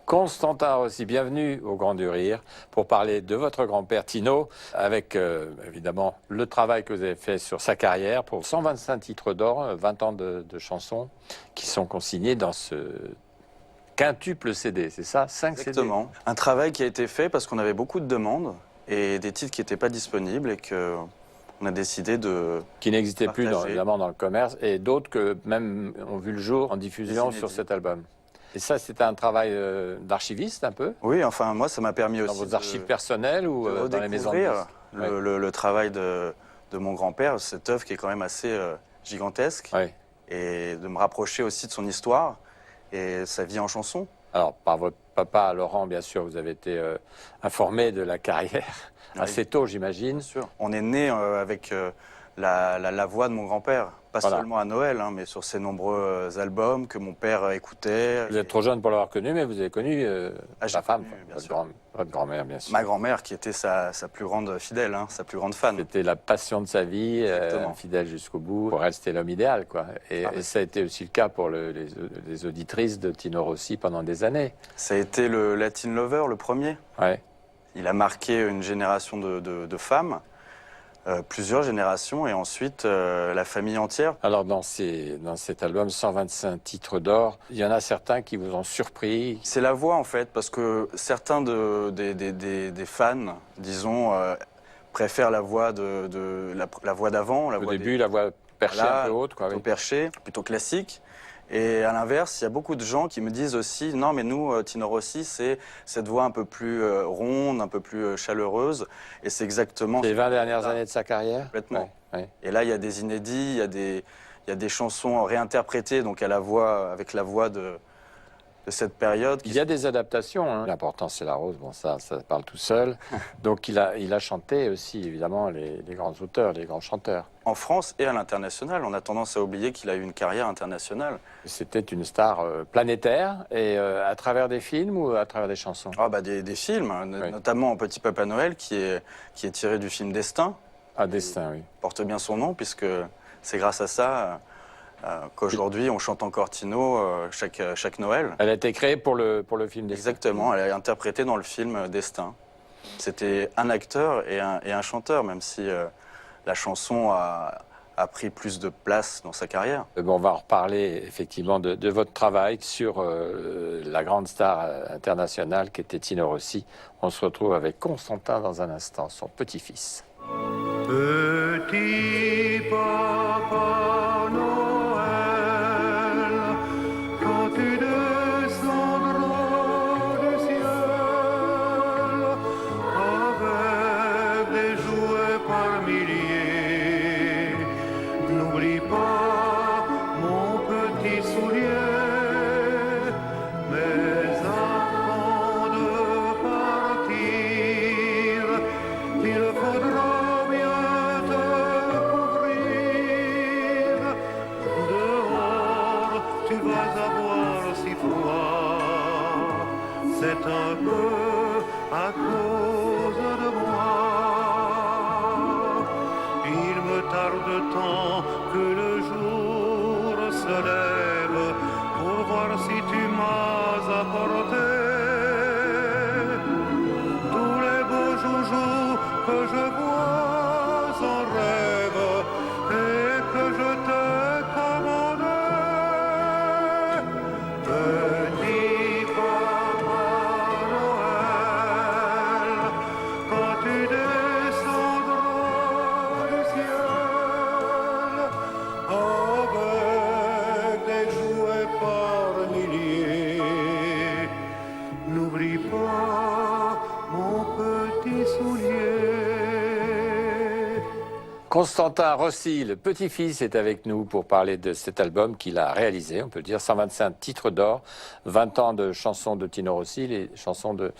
Constantin Rossi, bienvenue au Grand du Rire pour parler de votre grand-père Tino, avec évidemment le travail que vous avez fait sur sa carrière pour 125 titres d'or, 20 ans de chansons qui sont consignés dans ce quintuple CD, c'est ça? 5 CD? Exactement. Un travail qui a été fait parce qu'on avait beaucoup de demandes et des titres qui n'étaient pas disponibles et qu'on a décidé de Qui n'existaient plus partager. évidemment dans le commerce et d'autres que même ont vu le jour en diffusion sur cet album. Et ça, c'était un travail d'archiviste un peu? Oui, enfin moi ça m'a permis Dans aussi vos archives personnelles ou de dans les maisons de redécouvrir disques? le travail de mon grand-père, cette œuvre qui est quand même assez gigantesque, Oui. et de me rapprocher aussi de son histoire et sa vie en chanson. Alors, par votre papa, Laurent, bien sûr, vous avez été informé de la carrière assez tôt, j'imagine. Bien sûr. On est né avec la voix de mon grand-père, pas Voilà. seulement à Noël, hein, mais sur ses nombreux albums que mon père écoutait. Vous êtes trop jeune pour l'avoir connu, mais vous avez connu j'ai sa femme, connu, bien votre, sûr. votre grand-mère, bien sûr. Ma grand-mère qui était sa plus grande fidèle, hein, sa plus grande fan. C'était la passion de sa vie, Exactement. fidèle jusqu'au bout. Pour elle, c'était l'homme idéal, quoi. Et ça a été aussi le cas pour les auditrices de Tino Rossi pendant des années. Ça a été le Latin Lover, le premier. Ouais. Il a marqué une génération de femmes, plusieurs générations, et ensuite la famille entière. Alors, dans cet album, 125 titres d'or, il y en a certains qui vous ont surpris. C'est la voix, en fait, parce que certains des fans, disons, préfèrent la voix la voix d'avant. Au début, la voix perchée un peu haute, quoi. Plutôt Oui. perchée, plutôt classique. Et à l'inverse, il y a beaucoup de gens qui me disent aussi, non mais nous, Tino Rossi, c'est cette voix un peu plus ronde, un peu plus chaleureuse. Et c'est exactement... Les 20 dernières années de sa carrière? Complètement. Ouais, ouais. Et là, il y a des inédits, il y a des chansons réinterprétées, donc à la voix, avec la voix de cette période. Il y a des adaptations, hein. L'important, c'est la rose. Bon, ça parle tout seul. Donc, il a chanté aussi, évidemment, les grands auteurs, les grands chanteurs. En France et à l'international, on a tendance à oublier qu'il a eu une carrière internationale. C'était une star planétaire, et à travers des films ou à travers des chansons? Ah bah des films, Oui. notamment Petit Papa Noël, qui est tiré du film Destin. Ah, Destin, oui. Porte bien son nom, puisque c'est grâce à ça qu'aujourd'hui on chante encore Tino chaque Noël. Elle a été créée pour le film Destin. Exactement, elle est interprétée dans le film Destin. C'était un acteur et un chanteur, même si la chanson a pris plus de place dans sa carrière. Bon, on va en reparler effectivement de votre travail sur la grande star internationale qui était Tino Rossi. On se retrouve avec Constantin dans un instant, son petit-fils. Petit papa Noël, quand tu descendras du ciel, avec des jouets par milliers, n'oublie pas mon petit soulier, mais avant de partir, il faudra tu vas avoir si froid, c'est un peu à cause de moi. Il me tarde tant que le jour se lève pour voir si tu m'as apporté tous les beaux joujoux que je vois en rêve et que je te commande. Petit papa Noël, quand tu descendras du ciel, avec des jouets par milliers, n'oublie pas mon petit soulier. Constantin Rossi, le petit-fils, est avec nous pour parler de cet album qu'il a réalisé, on peut le dire, 125 titres d'or, 20 ans de chansons de Tino Rossi, les chansons de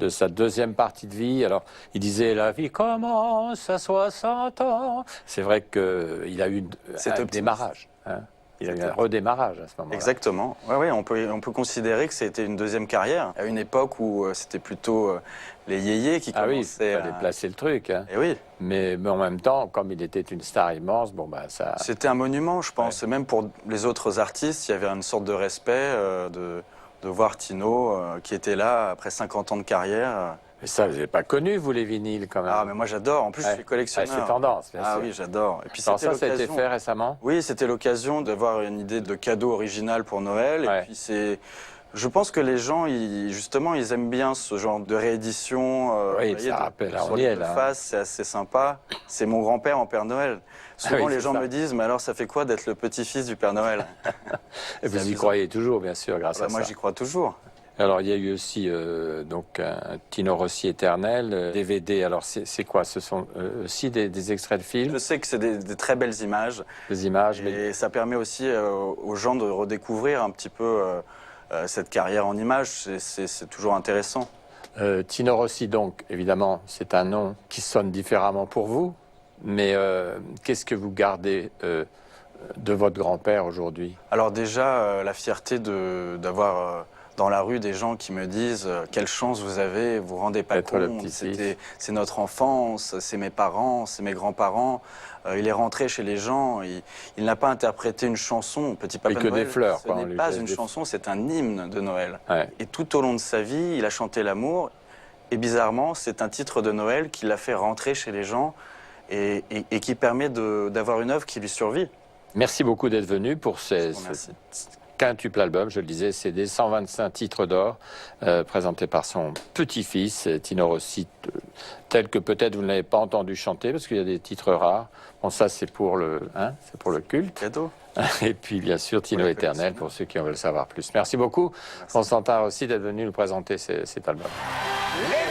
sa deuxième partie de vie. Alors, il disait « La vie commence à 60 ans ». C'est vrai qu'il a eu un démarrage, hein. Il a eu un redémarrage à ce moment-là. Exactement. Ouais, on peut considérer que c'était une deuxième carrière, à une époque où c'était plutôt les yéyés qui commençaient. Il fallait placer le truc. Hein. Et oui. Mais en même temps, comme il était une star immense, bon bah ça... C'était un monument, je pense. Ouais. Et même pour les autres artistes, il y avait une sorte de respect de voir Tino qui était là après 50 ans de carrière. Mais ça, vous n'avez pas connu, vous, les vinyles, quand même. Ah, mais moi j'adore. En plus, je suis collectionneur. C'est tendance, bien sûr. Ah oui, j'adore. Et puis Alors ça a été l'occasion. fait récemment? Oui, c'était l'occasion d'avoir une idée de cadeau original pour Noël. Ouais. Et puis je pense que les gens, justement, ils aiment bien ce genre de réédition. Oui, vous voyez, ça rappelle, sur on y les est, deux là. faces, c'est assez sympa. C'est mon grand-père en Père Noël. Souvent, oui, les c'est gens ça. me disent, mais alors ça fait quoi d'être le petit-fils du Père Noël? Et vous y amusant. croyez toujours, bien sûr, grâce Bah, à moi, ça. j'y crois toujours. Alors, il y a eu aussi donc un Tino Rossi éternel, DVD. Alors, c'est quoi? Ce sont aussi des extraits de films, Je sais que c'est des très belles images. des images, mais Et ça permet aussi aux gens de redécouvrir un petit peu cette carrière en images. C'est toujours intéressant. Tino Rossi, donc, évidemment, c'est un nom qui sonne différemment pour vous. Mais qu'est-ce que vous gardez de votre grand-père aujourd'hui? Alors déjà, la fierté d'avoir dans la rue des gens qui me disent quelle chance vous avez, vous vous rendez pas Être le compte, petit-fils. c'est notre enfance, c'est mes parents, c'est mes grands-parents. Il est rentré chez les gens, il n'a pas interprété une chanson, Petit Papa Et que Noël. des fleurs, Ce quoi, on n'est lui pas fait une des- chanson, c'est un hymne de Noël. Ouais. Et tout au long de sa vie, il a chanté l'amour. Et bizarrement, c'est un titre de Noël qui l'a fait rentrer chez les gens et qui permet d'avoir une œuvre qui lui survit. Merci beaucoup d'être venu pour ce remercie. quintuple album, je le disais, c'est des 125 titres d'or présentés par son petit-fils, Tino Rossi, tel que peut-être vous ne l'avez pas entendu chanter, parce qu'il y a des titres rares. Bon, ça, c'est pour le culte. Cadeau. Et puis, bien sûr, Tino les Éternel, collectionneurs. pour ceux qui en veulent savoir plus. Merci beaucoup, Constantin, aussi, d'être venu nous présenter cet album. Les